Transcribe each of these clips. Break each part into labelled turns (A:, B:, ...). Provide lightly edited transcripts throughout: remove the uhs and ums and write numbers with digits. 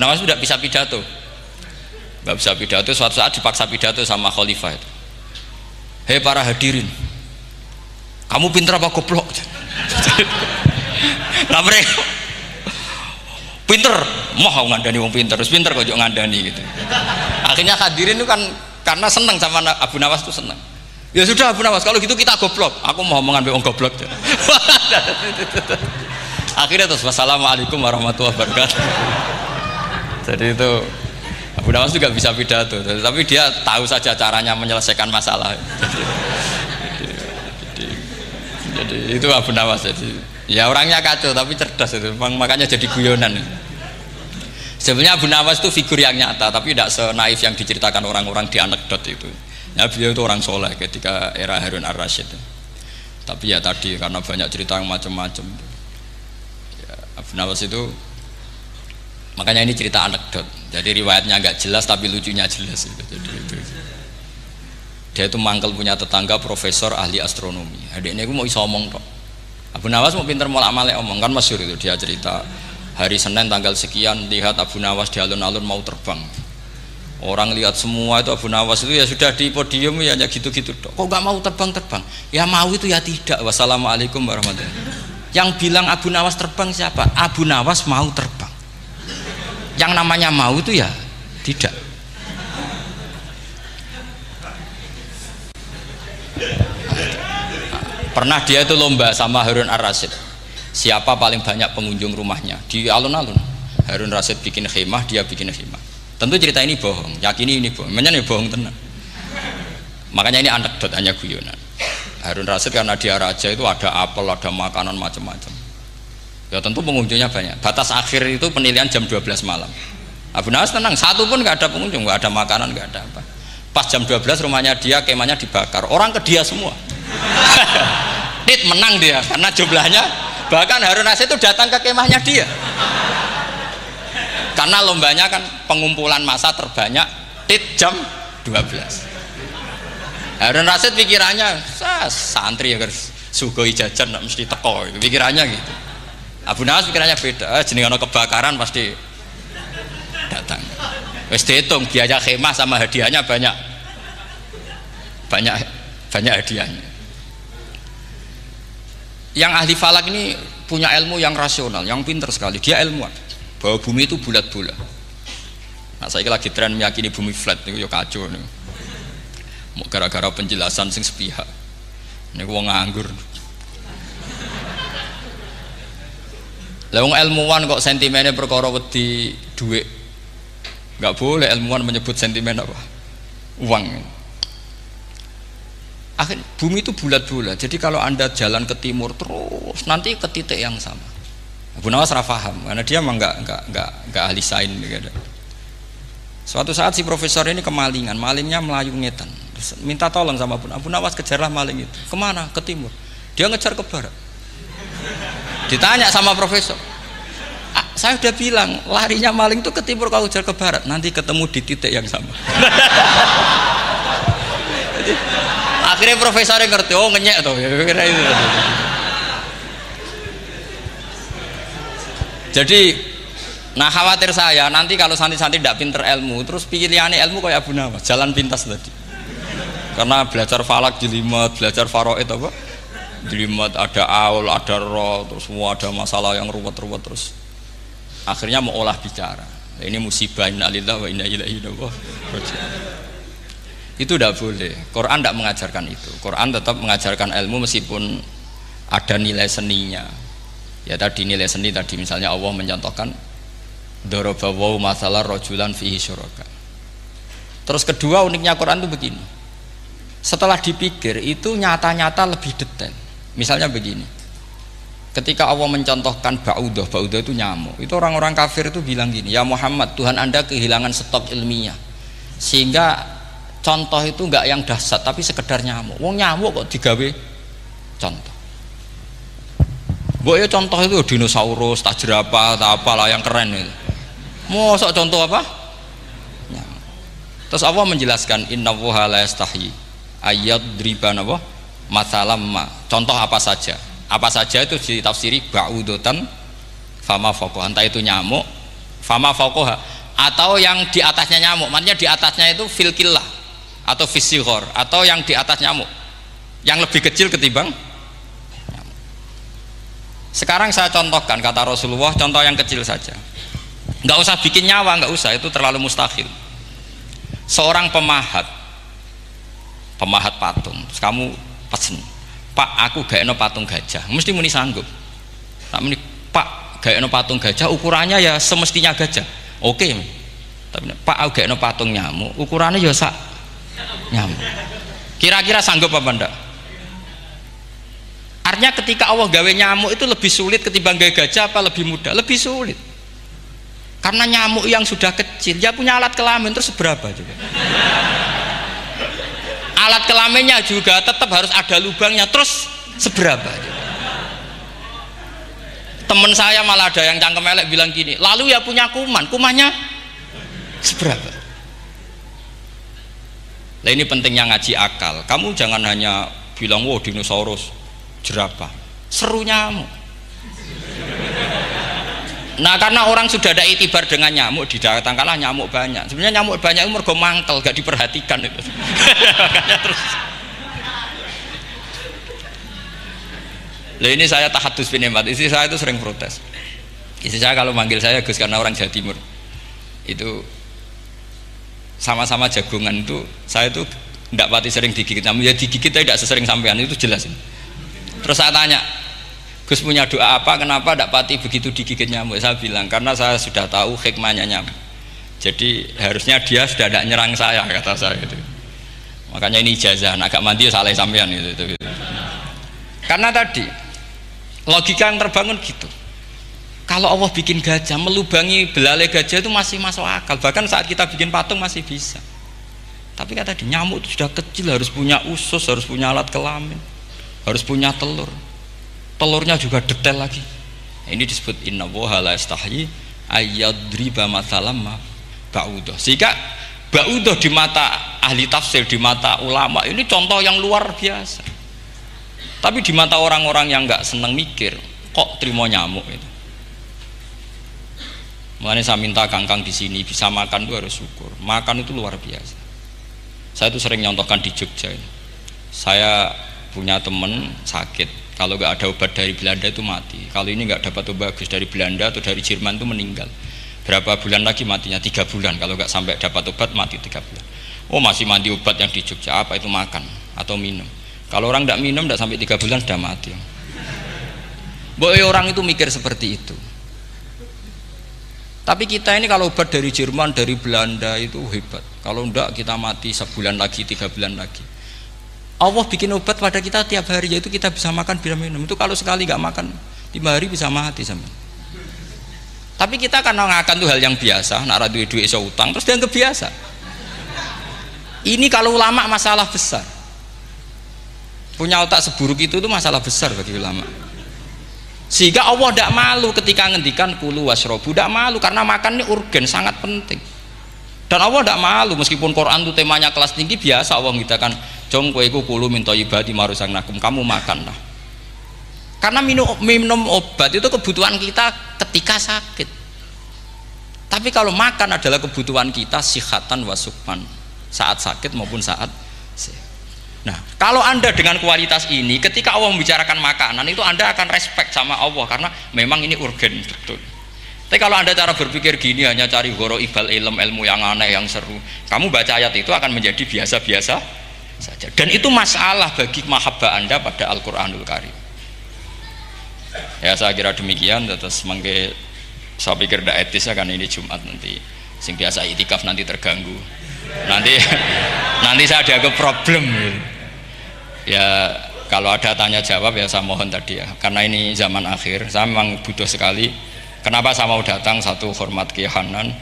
A: Nawas itu tidak bisa pidato, nggak bisa pidato. Suatu saat dipaksa pidato sama khalifah itu. Hei para hadirin, kamu pinter apa goblok? Lah mereka pinter, mau ngandani wong pinter, terus pinter kok ngandani gitu. Akhirnya hadirin itu kan karena seneng sama Abu Nawas itu seneng. Ya sudah Abu Nawas, kalau gitu kita goblok. Aku mau omongan wong goblok. Akhirnya terus wassalamualaikum warahmatullahi wabarakatuh. Jadi itu Abu Nawas juga bisa pidato, tapi dia tahu saja caranya menyelesaikan masalah. Jadi itu Abu Nawas. Jadi ya orangnya kacau tapi cerdas itu, makanya jadi guyonan. Sebenarnya Abu Nawas itu figur yang nyata, tapi tidak senaif yang diceritakan orang-orang di anekdot itu. Ya beliau itu orang soleh ketika era Harun ar-Rasyid. Tapi ya tadi karena banyak cerita yang macam-macam. Ya, Abu Nawas itu makanya ini cerita anekdot. Jadi riwayatnya nggak jelas tapi lucunya jelas itu. Jadi itu. Dia itu mangkel punya tetangga profesor ahli astronomi. Adiknya aku mau iso omong kok. Abu Nawas mau pinter molak-malik omong kan masyhur itu, dia cerita hari Senin tanggal sekian lihat Abu Nawas di alun-alun mau terbang. Orang lihat semua itu Abu Nawas itu ya sudah di podium ya hanya gitu-gitu. Kok nggak mau terbang-terbang? Ya mau itu ya tidak. Wassalamualaikum warahmatullahi wabarakatuh. Yang bilang Abu Nawas terbang siapa? Abu Nawas mau terbang. Yang namanya mau itu ya tidak. Pernah dia itu lomba sama Harun ar-Rasyid, siapa paling banyak pengunjung rumahnya di alun-alun. Harun Rasyid bikin khemah, dia bikin khemah. Tentu cerita ini bohong, yakini ini bohong, makanya ini bohong tenang. Makanya ini anekdot, hanya guyonan. Harun Rasyid karena dia raja itu ada apel, ada makanan macam-macam. Ya tentu pengunjungnya banyak. Batas akhir itu penilaian jam 12 malam. Abu Nawas tenang, satu pun nggak ada pengunjung, nggak ada makanan, nggak ada apa. Pas jam 12 rumahnya dia, kemahnya dibakar, orang ke dia semua. Dit menang dia karena jumlahnya, bahkan Harun Rasyid itu datang ke kemahnya dia karena lombanya kan pengumpulan massa terbanyak. Dit jam 12 Harun Rasyid pikirannya santri ya guys, sugoi jajan nggak mesti teko, pikirannya gitu. Abu Nawas pikirannya beda, jenengan kebakaran pasti datang. Wes dihitung biaya khemah sama hadiahnya banyak hadiahnya. Yang ahli falak ini punya ilmu yang rasional, yang pinter sekali. Dia ilmuwan bahwa bumi itu bulat-bulat. Nah saya lagi tren meyakini bumi flat itu ya kacau nih. Mau gara-gara penjelasan sing sepihak. Ini gua nganggur. Lah wong ilmuwan kok sentimennya perkara wedi duit. Enggak boleh ilmuwan menyebut sentimen apa? Uang. Akhir bumi itu bulat-bulat. Jadi kalau Anda jalan ke timur terus nanti ke titik yang sama. Abu Nawas paham karena dia memang enggak ahli sains gitu. Suatu saat si profesor ini kemalingan, malingnya melayu ngetan. Minta tolong sama Abu Nawas, kejarlah maling itu. Kemana? Ke timur. Dia ngejar ke barat. Ditanya sama profesor, saya udah bilang larinya maling itu ke timur, kalau kejar ke barat nanti ketemu di titik yang sama. Jadi, akhirnya profesornya ngerti, oh ngenyek tuh kira itu. Jadi nah khawatir saya nanti kalau santri-santri tidak pinter ilmu terus pilihannya ilmu kayak Abu Nawas, jalan pintas tadi. Karena belajar falak jelimet, belajar faraid apa jelimet, ada aul, ada roh, terus semua ada masalah yang ruwet-ruwet, terus akhirnya mau olah bicara. Ini musibah, inna lillahi wa inna ilaihi raji'un. Itu tidak boleh. Quran tidak mengajarkan itu. Quran tetap mengajarkan ilmu meskipun ada nilai seninya. Ya tadi nilai seni tadi misalnya Allah mencontohkan daraba wa masalah rajulan fihi syuraka. Terus kedua uniknya Quran itu begini. Setelah dipikir itu nyata-nyata lebih detail. Misalnya begini. Ketika Allah mencontohkan ba'udah itu nyamuk. Itu orang-orang kafir itu bilang gini, ya Muhammad, Tuhan Anda kehilangan stok ilmiah. Sehingga contoh itu enggak yang dahsyat tapi sekedar nyamuk. Wong nyamuk kok digawe contoh. Mbok ya contoh itu dinosaurus, tak jerapah, tak apalah yang keren itu. Mosok contoh apa? Nyamuk. Terus Allah menjelaskan innallaha la yastahi ayyadriban apa? Matsalam ma. Contoh apa saja? Apa saja itu ditafsiri ba'udatan fama faqaha. Entah itu nyamuk, fama faqaha. atau yang di atasnya nyamuk, maksudnya di atasnya itu fil killah atau fisighor, atau yang di atas nyamuk yang lebih kecil ketimbang nyamuk. Sekarang saya contohkan kata Rasulullah, contoh yang kecil saja, nggak usah bikin nyawa, nggak usah, itu terlalu mustahil. Seorang pemahat patung, terus kamu pesen, Pak aku gaekno patung gajah, mesti muni sanggup. Tak muni, Pak gaekno patung gajah ukurannya ya semestinya gajah, oke. Tapi Pak aku gaekno patung nyamuk, ukurannya ya sak nyamuk, kira-kira sanggup apa enggak? Artinya ketika Allah gawe nyamuk itu lebih sulit ketimbang gawe gajah, apa lebih mudah? Lebih sulit, karena nyamuk yang sudah kecil dia punya alat kelamin, terus seberapa juga alat kelaminnya juga tetap harus ada lubangnya, terus seberapa juga. Temen saya malah ada yang cangkem elek bilang gini, lalu ya punya kumannya seberapa. Nah ini pentingnya ngaji akal, kamu jangan hanya bilang wow dinosaurus jerapah, seru nyamuk. Nah karena orang sudah ada itibar dengan nyamuk, didatangkanlah nyamuk banyak. Sebenarnya nyamuk banyak itu mergo mangkel, gak diperhatikan itu. Makanya terus. Lah ini saya tahadus binemat, istri saya itu sering protes. Istri saya kalau manggil saya Gus karena orang Jawa Timur, itu sama-sama jagongan itu, saya itu tidak pati sering digigit nyamuk, ya digigit tidak sesering sampean, itu jelas ini. Terus saya tanya, Gus punya doa apa, kenapa tidak pati begitu digigit nyamuk? Saya bilang karena saya sudah tahu hikmahnya nyamuk, jadi harusnya dia sudah tidak nyerang saya, kata saya itu. Makanya ini ijazah, agak mandi salah sampean itu. Karena tadi logika yang terbangun gitu, kalau Allah bikin gajah, melubangi belalai gajah itu masih masuk akal, bahkan saat kita bikin patung masih bisa. Tapi kata tadi nyamuk itu sudah kecil, harus punya usus, harus punya alat kelamin, harus punya telur, telurnya juga detail lagi. Ini disebut inna woha la istahyi ayyadriba mathalam ma ba'udah. Sehingga ba'udah di mata ahli tafsir, di mata ulama ini contoh yang luar biasa. Tapi di mata orang-orang yang nggak seneng mikir, kok terima nyamuk itu. Makanya saya minta kangkang di sini bisa makan itu harus syukur. Makan itu luar biasa. Saya itu sering nyontohkan di Jogja ini. Saya punya temen sakit, kalau nggak ada obat dari Belanda itu mati. Kalau ini nggak dapat obat bagus dari Belanda atau dari Jerman itu meninggal. Berapa bulan lagi matinya? 3 bulan. Kalau nggak sampai dapat obat mati 3 bulan. Oh masih mandi obat yang di Jogja, apa itu makan atau minum? Kalau orang tidak minum tidak sampai 3 bulan sudah mati. Boy orang itu mikir seperti itu. Tapi kita ini kalau obat dari Jerman, dari Belanda itu hebat. Kalau enggak kita mati sebulan lagi, 3 bulan lagi. Allah bikin obat pada kita tiap hari, yaitu kita bisa makan, bisa minum. Itu kalau sekali nggak makan 5 hari bisa mati sama. Tapi kita karena ngakan itu hal yang biasa, nak duit iso utang terus dianggap biasa. Ini kalau ulama masalah besar. Punya otak seburuk itu masalah besar bagi ulama. Sehingga Allah tidak malu ketika ngendikan kulu wasrobu, tidak malu karena makan ini urgen, sangat penting. Dan Allah tidak malu meskipun Quran itu temanya kelas tinggi, biasa Allah mengatakan jong kowe kulu min thayyibati ma razaqnakum, kamu makanlah. Karena minum obat itu kebutuhan kita ketika sakit. Tapi kalau makan adalah kebutuhan kita sihatan wasukman, saat sakit maupun saat sehat. Nah, kalau Anda dengan kualitas ini, ketika Allah membicarakan makanan itu Anda akan respect sama Allah karena memang ini urgen betul. Tapi kalau Anda cara berpikir gini, hanya cari goro ibal ilmu yang aneh, yang seru, kamu baca ayat itu akan menjadi biasa-biasa saja. Dan itu masalah bagi mahabbah Anda pada Al-Quranul Karim. Ya saya kira demikian. Terus mangke saya pikir tidak etis ya, kan ini Jumat nanti sing biasa itikaf nanti terganggu. Nanti saya ada problem. Ya kalau ada tanya jawab ya saya mohon tadi ya, karena ini zaman akhir saya memang butuh sekali. Kenapa saya mau datang? Satu, hormat Kiai Hanan.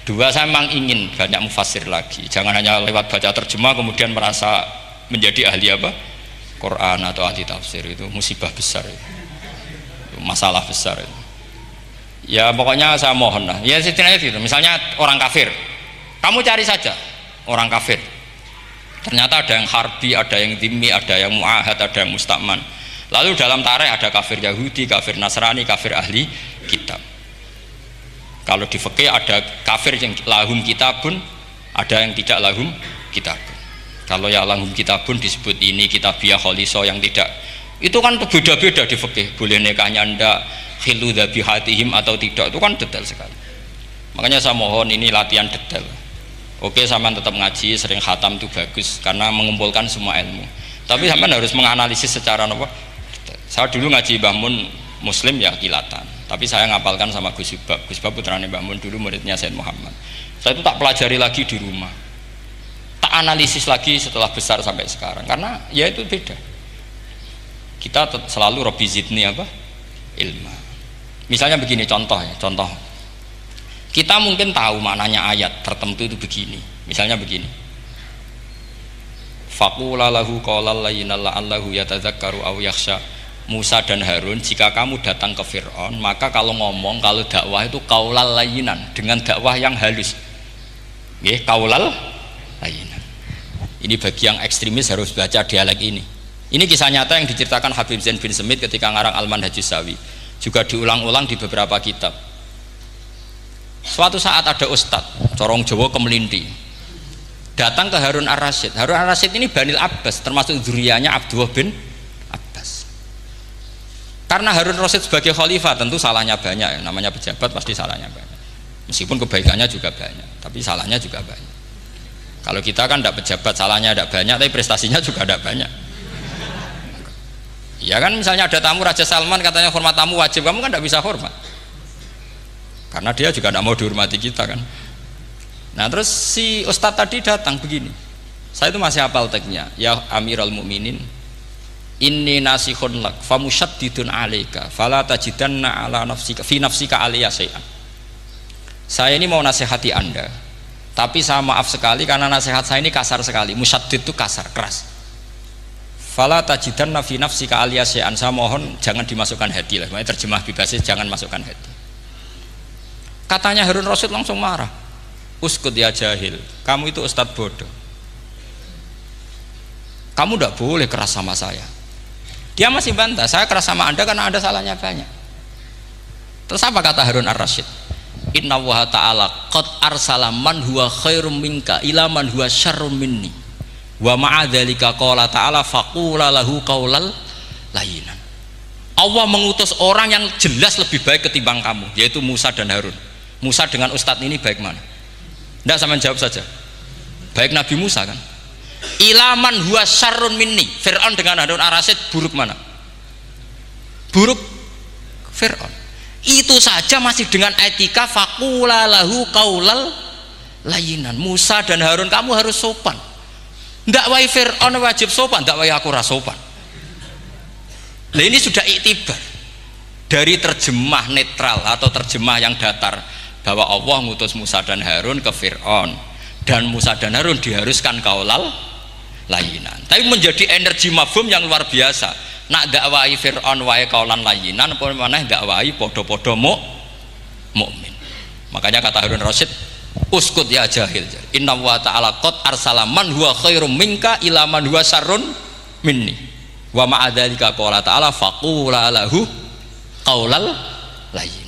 A: Dua, saya memang ingin banyak mufassir lagi, jangan hanya lewat baca terjemah kemudian merasa menjadi ahli apa Quran atau ahli tafsir. Itu musibah besar itu masalah besar itu. Ya pokoknya saya mohon lah ya setidaknya gitu. Misalnya orang kafir, kamu cari saja orang kafir, ternyata ada yang harbi, ada yang dhimmi, ada yang mu'ahad, ada yang mustakman. Lalu dalam tarikh ada kafir Yahudi, kafir Nasrani, kafir ahli kitab. Kalau di fikih ada kafir yang lahum kitabun, ada yang tidak lahum kitabun. Kalau yang lahum kitabun disebut ini kitabiah kholiso, yang tidak itu kan beda-beda di fikih. Boleh nikahnya ndak, khilu dzabihatihim atau tidak, itu kan detail sekali. Makanya saya mohon ini latihan detail. Oke, sampean tetap ngaji, sering khatam itu bagus karena mengumpulkan semua ilmu. Tapi sampean harus menganalisis secara apa? Saya dulu ngaji Mbah Mun Muslim ya kilatan. Tapi saya ngapalkan sama Gus Bab. Gus Bab putrane Mbah Mun, dulu muridnya Said Muhammad. Saya itu tak pelajari lagi di rumah, tak analisis lagi setelah besar sampai sekarang, karena ya itu beda. Kita selalu Robbi zidni apa? Ilma. Misalnya begini contoh ya, contoh. Kita mungkin tahu maknanya ayat tertentu itu begini. Misalnya begini. Faqula lahu qaulal layyinal la'allahu yatadzakkaru aw yakhsha. Musa dan Harun, jika kamu datang ke Fir'aun, maka kalau ngomong, kalau dakwah itu qaulal layyinan, dengan dakwah yang halus. Nggih, qaulal layyinan. Ini bagi yang ekstremis harus baca dialek ini. Ini kisah nyata yang diceritakan Habib Zain bin Semit ketika ngarang Al-Manhajus Sawi. Juga diulang-ulang di beberapa kitab. Suatu saat ada ustadz, corong Jawa Kemelinti, datang ke Harun Ar-Rasyid. Harun Ar-Rasyid ini Banil Abbas, termasuk zuriyahnya Abdullah bin Abbas. Karena Harun Ar-Rasyid sebagai khalifah tentu salahnya banyak, namanya pejabat pasti salahnya banyak. Meskipun kebaikannya juga banyak, tapi salahnya juga banyak. Kalau kita kan tidak pejabat, salahnya tidak banyak, tapi prestasinya juga tidak banyak. Ya kan, misalnya ada tamu Raja Salman, katanya hormat tamu wajib, kamu kan tidak bisa hormat karena dia juga tidak mau dihormati kita kan. Nah terus si ustadz tadi datang begini, saya itu masih hafal teksnya, ya Amirul Mukminin, inni nasihun lak famusyaddidun alaika fala tajidanna ala nafsika fi nafsika aliyya syai'an. Saya ini mau nasihati Anda, tapi saya maaf sekali karena nasihat saya ini kasar sekali. Musyaddid itu kasar, keras. Fala tajidanna fi nafsika aliyya syai'an, saya mohon jangan dimasukkan hati lah. Makanya terjemah bebasnya jangan masukkan hati. Katanya Harun Rasyid langsung marah. Uskut ya jahil, kamu itu ustadz bodoh, kamu tidak boleh keras sama saya. Dia masih bantah, saya keras sama Anda karena Anda salahnya banyak. Terus apa kata Harun Ar-Rasyid? Inna wa ta'ala qad arsala man huwa khairum minka ila man huwa syarrum minni wa ma'adzalika qala ta'ala faqula lahu qaulal layyinan. Allah mengutus orang yang jelas lebih baik ketimbang kamu, yaitu Musa dan Harun. Musa dengan ustadz ini baik mana? Tidak, sama jawab saja. Baik Nabi Musa kan. Ilaman huwa syarrun minni. Fir'aun dengan Harun Ar-Rasyid buruk mana? Buruk Fir'aun. Itu saja masih dengan etika faqula lahu qaulal layyinan. Musa dan Harun kamu harus sopan. Ndak wae Fir'aun wajib sopan, ndak wae aku ra sopan. Nah ini sudah iktibar dari terjemah netral atau terjemah yang datar, bahwa Allah ngutus Musa dan Harun ke Fir'aun, dan Musa dan Harun diharuskan qaulal layyinan. Tapi menjadi energi mafhum yang luar biasa. Nak dakwai Fir'aun wae qaulan layyinan, apa maneh dakwai podo-podo mukmin. Makanya kata Harun Rasyid, uskut ya jahil, inna wa ta'ala qad arsala man huwa khairum minka ila man huwa syarrun minni wa ma'adzalika qala ta'ala faqula lahu qaulal layyin.